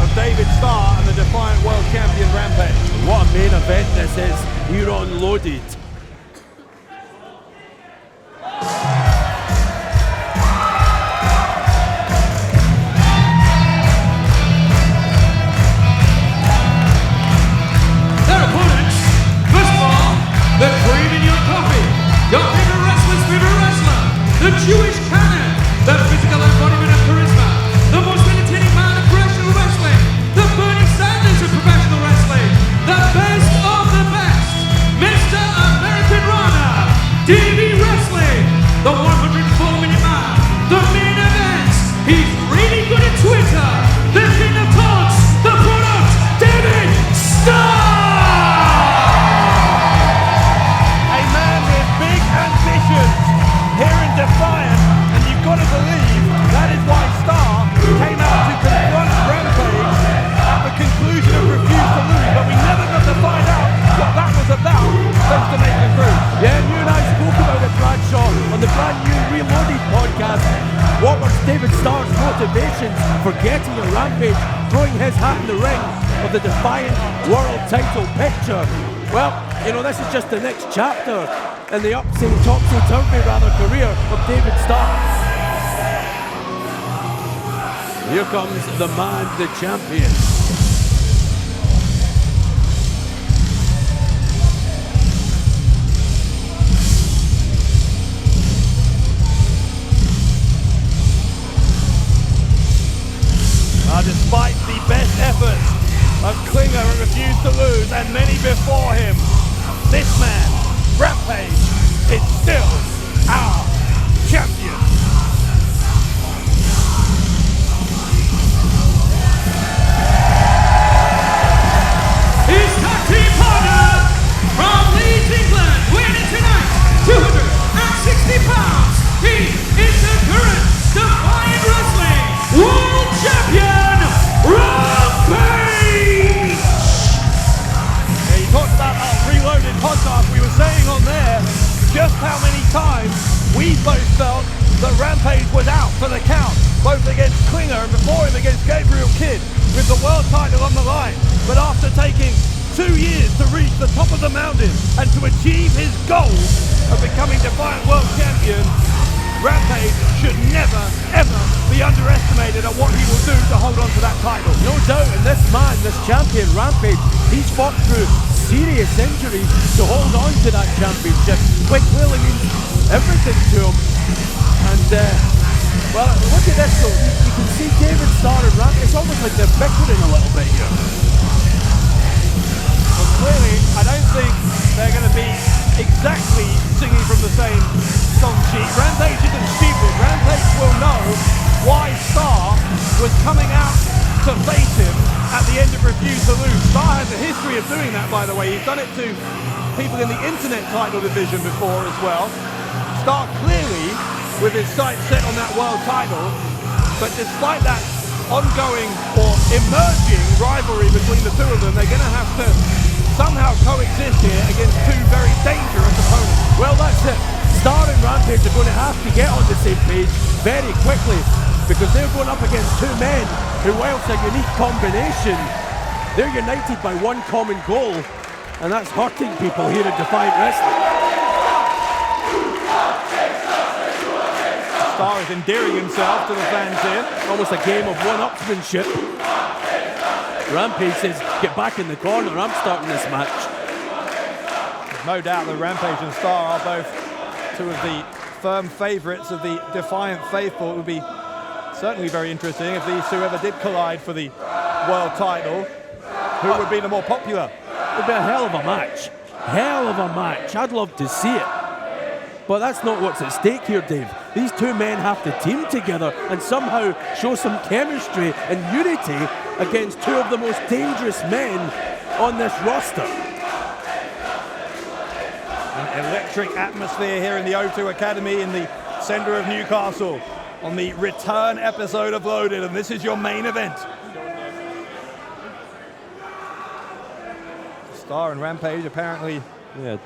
of David Starr and the Defiant World Champion Rampage. What a main event this is. You're unloaded. Their opponents, first of all, the cream in your coffee, your favorite wrestler's favorite wrestler, the Jewish Cannon, the physical embodiment of charisma, the most entertaining man of professional wrestling, the Bernie Sanders of professional wrestling, the best of the best, Mr. American Rana, DB Wrestling, the 104-minute man, the main event, he's really good at Twitter, the king of talks, the product, David Starr! A man with big ambitions here in Defiant, and you've got to believe that is why Starr came out to confront Rampage at the conclusion of Refuse to Lose, but we never got to find out what that was about, thanks to Nathan Cruz. Yeah, and you and I spoke about it, Bradshaw, on the brand new Reloaded podcast. What was David Starr's motivations for getting a Rampage, throwing his hat in the ring of the Defiant World title picture? Well, you know, this is just the next chapter in the topsy-turvy career of David Starr. Here comes the man, the champion. Despite the best efforts of Klinger and Refuse to Lose and many before him, this man, Rampage, is still our champion. His tag team partner from Leeds, England, weighing tonight 260 pounds. He is the current Defiant Wrestling World Champion, Rampage! Yeah, you talked about our Reloaded podcast. We were saying on there just how many times we both felt that Rampage was out for the count, both against Klinger and before him against Gabriel Kidd, with the world title on the line. But after taking 2 years to reach the top of the mountain and to achieve his goal of becoming Defiant World Champion, Rampage should never, ever be underestimated at what he will do to hold on to that title. No doubt, and this man, this champion, Rampage, he's fought through serious injuries to hold on to that championship. Quite clearly means everything to him. And, well, look at this though. You can see David Starr and Rampage. It's almost like they're bickering a little bit here. Well, clearly, I don't think they're going to be exactly singing from the same song sheet. Rampage isn't stupid. Rampage will coming out to face him at the end of Refuse to Lose. Star has a history of doing that, by the way. He's done it to people in the internet title division before as well. Star clearly with his sights set on that world title, but despite that ongoing or emerging rivalry between the two of them, they're going to have to somehow coexist here against two very dangerous opponents. Well, that's it. Star and Rampage are going to have to get on the same page very quickly, because they're going up against two men who, whilst a unique combination, they're united by one common goal, and that's hurting people here in Defiant Wrestling. Star is endearing himself to the fans here. Almost a game of one-upsmanship. Rampage says, get back in the corner, I'm starting this match. There's no doubt that Rampage and Star are both two of the firm favourites of the Defiant faithful. It would be certainly very interesting if these two ever did collide for the world title. Who would be the more popular? It would be a hell of a match. Hell of a match. I'd love to see it. But that's not what's at stake here, Dave. These two men have to team together and somehow show some chemistry and unity against two of the most dangerous men on this roster. An electric atmosphere here in the O2 Academy in the centre of Newcastle on the return episode of Loaded, and this is your main event. Star and Rampage apparently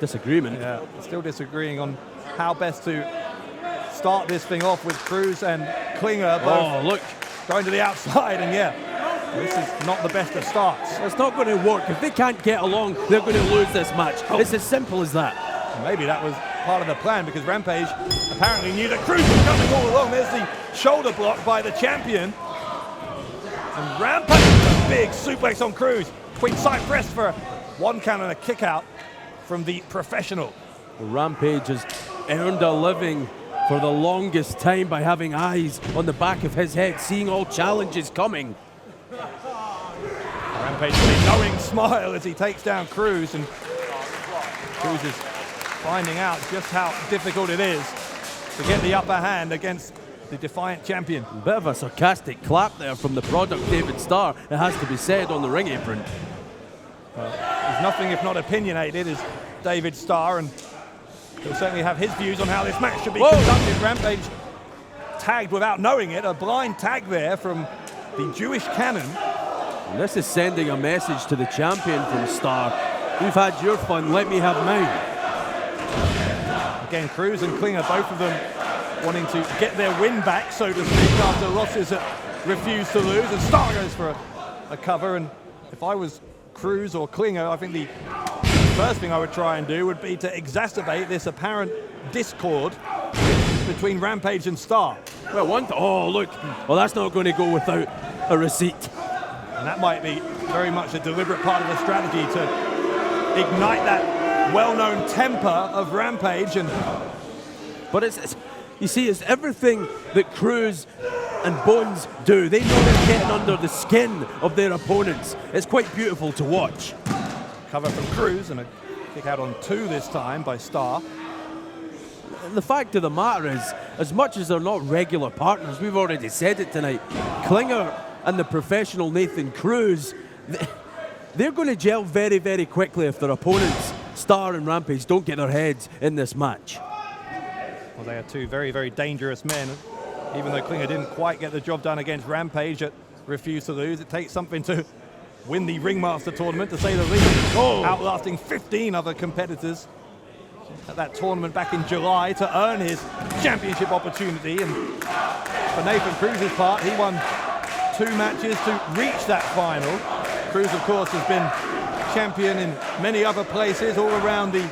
disagreement. Yeah, still disagreeing on how best to start this thing off, with Cruz and Klinger both going to the outside, and this is not the best of starts. It's not going to work. If they can't get along, they're going to lose this match. It's as simple as that. Maybe that was part of the plan, because Rampage apparently knew that Cruz was coming all along. There's the shoulder block by the champion. And Rampage with a big suplex on Cruz. Quick side press for a 1 count and a kick out from the professional. Rampage has earned a living for the longest time by having eyes on the back of his head, seeing all challenges coming. Rampage with a knowing smile as he takes down Cruz, and Cruz is finding out just how difficult it is to get the upper hand against the Defiant champion. A bit of a sarcastic clap there from the product David Starr, it has to be said, on the ring apron. He's nothing if not opinionated, is David Starr, and he'll certainly have his views on how this match should be conducted. Rampage tagged without knowing it, a blind tag there from the Jewish Cannon. And this is sending a message to the champion from Starr. You've had your fun, let me have mine. Again, Cruz and Klinger, both of them wanting to get their win back, so to speak, after losses that Refuse to Lose. And Starr goes for a cover, and if I was Cruz or Klinger, I think the first thing I would try and do would be to exacerbate this apparent discord between Rampage and Starr. Well, well, that's not going to go without a receipt. And that might be very much a deliberate part of the strategy to ignite that well-known temper of Rampage. But you see, it's everything that Cruz and Bones do. They know they're getting under the skin of their opponents. It's quite beautiful to watch. Cover from Cruz, and a kick out on 2 this time by Starr. The fact of the matter is, as much as they're not regular partners, we've already said it tonight, Klinger and the professional Nathan Cruz, they're going to gel very, very quickly if their opponents, Starr and Rampage, don't get their heads in this match. Well, they are two very, very dangerous men. Even though Klinger didn't quite get the job done against Rampage at Refuse to Lose, it takes something to win the Ringmaster tournament, to say the least. Outlasting 15 other competitors at that tournament back in July to earn his championship opportunity. And for Nathan Cruz's part, he won 2 matches to reach that final. Cruz, of course, has been champion in many other places all around the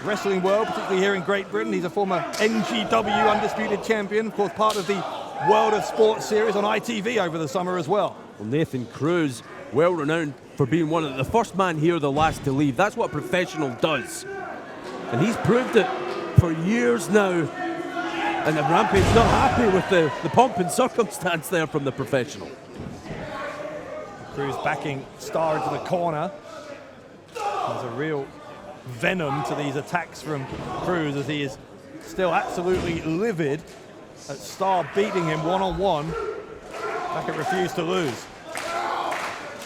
wrestling world, particularly here in Great Britain. He's a former NGW Undisputed Champion, of course part of the World of Sport series on ITV over the summer as well. Well, Nathan Cruz, well renowned for being one of the first man here, the last to leave. That's what a professional does. And he's proved it for years now. And the Rampage not happy with the pomp and circumstance there from the professional. Cruz backing Starr into the corner. There's a real venom to these attacks from Cruz, as he is still absolutely livid at Starr beating him one-on-one. Hackett refused to lose.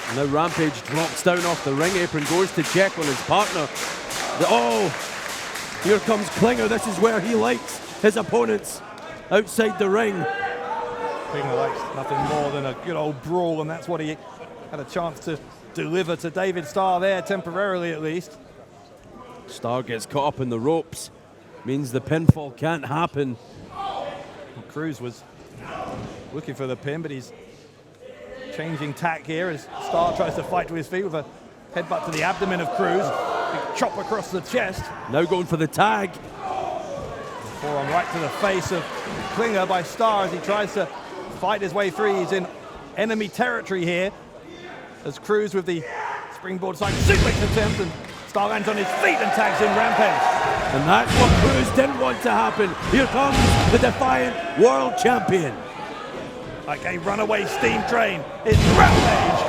And now Rampage drops down off the ring apron, goes to check on his partner. Here comes Klinger. This is where he likes his opponents, outside the ring. Klinger likes nothing more than a good old brawl, and that's what he had a chance to deliver to David Starr there, temporarily at least. Starr gets caught up in the ropes. Means the pinfall can't happen. Cruz was looking for the pin, but he's changing tack here as Starr tries to fight to his feet with a headbutt to the abdomen of Cruz. Big chop across the chest. Now going for the tag. Forearm right to the face of Klinger by Starr as he tries to fight his way through. He's in enemy territory here as Cruz with the springboard side suplex attempt, and Starr lands on his feet and tags in Rampage. And that's what Cruz didn't want to happen. Here comes the Defiant World Champion. Like a runaway steam train, it's Rampage.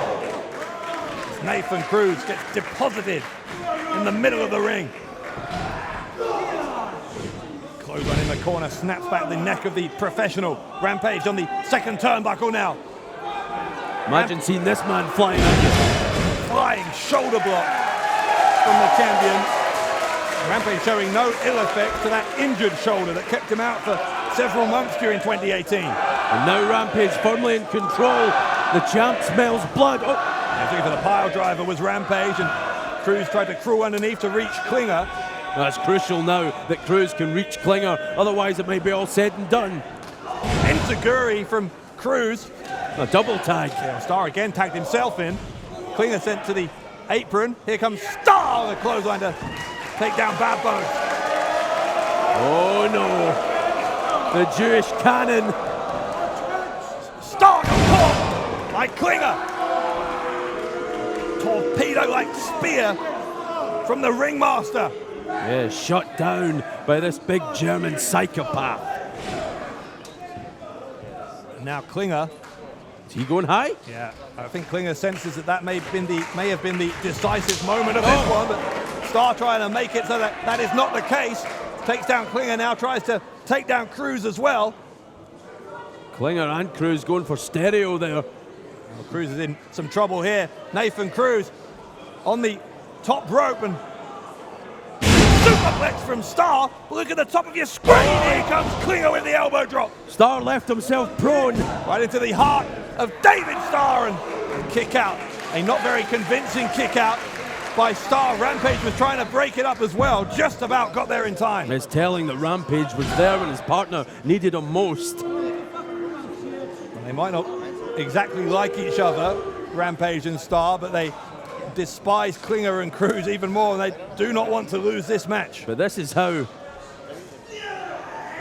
Nathan Cruz gets deposited in the middle of the ring. Clothesline in the corner, snaps back the neck of the professional. Rampage on the second turnbuckle now. Imagine seeing this man flying at you. Flying shoulder block from the champion. Rampage showing no ill effect to that injured shoulder that kept him out for several months during 2018. And now Rampage firmly in control. The champ smells blood. Looking for the pile driver was Rampage, and Cruz tried to crawl underneath to reach Klinger. That's crucial now that Cruz can reach Klinger, otherwise it may be all said and done. Enziguri from Cruz. A double tag. Yeah, Starr again tagged himself in. Klinger sent to the apron. Here comes Starr, the clothesline to take down Bad Bones. Oh no. The Jewish cannon. Starr caught by Klinger. Torpedo-like spear from the ringmaster. Yeah, shot down by this big German psychopath. Now Klinger. Is he going high? Yeah, I think Klinger senses that may have been the decisive moment of this one, but Starr trying to make it so that is not the case. Takes down Klinger now, tries to take down Cruz as well. Klinger and Cruz going for stereo there. Well, Cruz is in some trouble here. Nathan Cruz on the top rope, and superplex from Starr. Look at the top of your screen. Here comes Klinger with the elbow drop. Starr left himself prone. Right into the heart of David Starr, and kick out. A not very convincing kick out by Starr. Rampage was trying to break it up as well. Just about got there in time. It's telling that Rampage was there when his partner needed him most. They might not exactly like each other, Rampage and Starr, but they despise Klinger and Cruz even more, and they do not want to lose this match. But this is how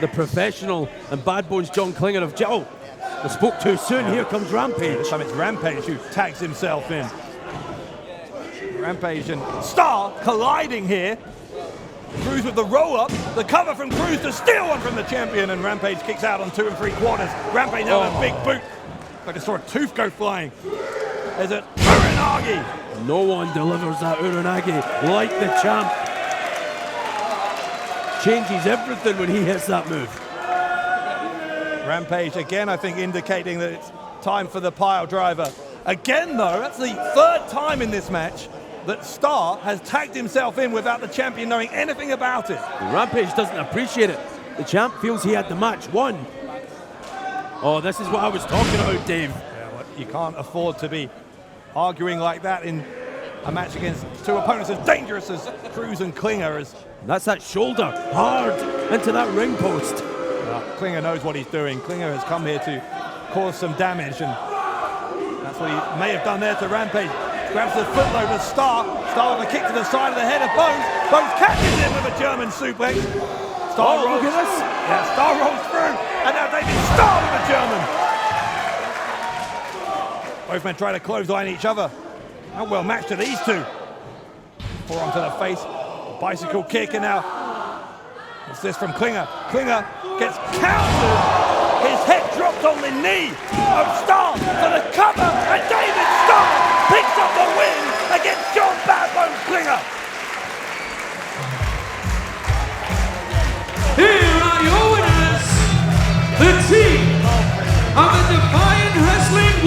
the professional and Bad Bones John Klinger have... Oh, I spoke too soon. Here comes Rampage. This time it's Rampage who tags himself in. Rampage and Starr colliding here. Cruz with the roll-up, the cover from Cruz to steal one from the champion, and Rampage kicks out on 2 3/4. Rampage now with a big boot. I just saw a tooth go flying. There's an Uranagi. No one delivers that Uranagi like the champ. Changes everything when he hits that move. Rampage again, I think, indicating that it's time for the pile driver. Again, though, that's the third time in this match that Starr has tagged himself in without the champion knowing anything about it. Rampage doesn't appreciate it. The champ feels he had the match won. Oh, this is what I was talking about, Dave. Yeah, well, you can't afford to be arguing like that in a match against two opponents as dangerous as Cruz and Klinger. That's that shoulder hard into that ring post. Well, Klinger knows what he's doing. Klinger has come here to cause some damage, and that's what he may have done there to Rampage. Grabs the footload of Starr. Starr with a kick to the side of the head of Bones. Bones catches him with a German suplex. Starr rolls. Look at this. Yeah, Starr rolls through. And now David Starr with a German. Both men try to clothesline each other. How well matched are these two? Forearm to the face. Bicycle kick, and now what's this from Klinger? Klinger gets countered. His head dropped on the knee of Starr for the cover, and David Starr picks up the win against John Bad Bones Klinger. Here are your winners, the team of the Defiant Wrestling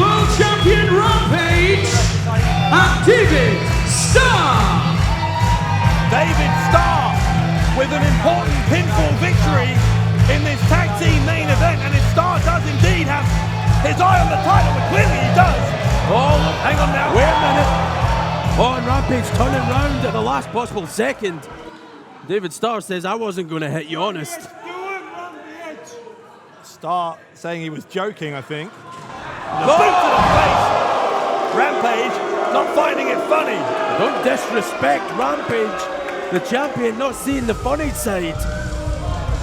the title, but clearly he does. Oh, look, hang on now. Wait a minute. Oh, and Rampage turning round at the last possible second. David Starr says, I wasn't going to hit you, honest. Starr saying he was joking, I think. The boot to the face. Rampage not finding it funny. Don't disrespect Rampage. The champion not seeing the funny side.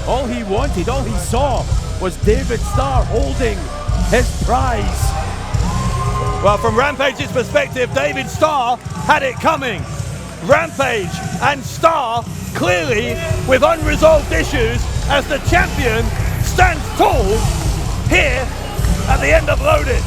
All he wanted, all he saw was David Starr holding his prize. Well, from Rampage's perspective, David Starr had it coming. Rampage and Starr clearly with unresolved issues as the champion stands tall here at the end of Loaded.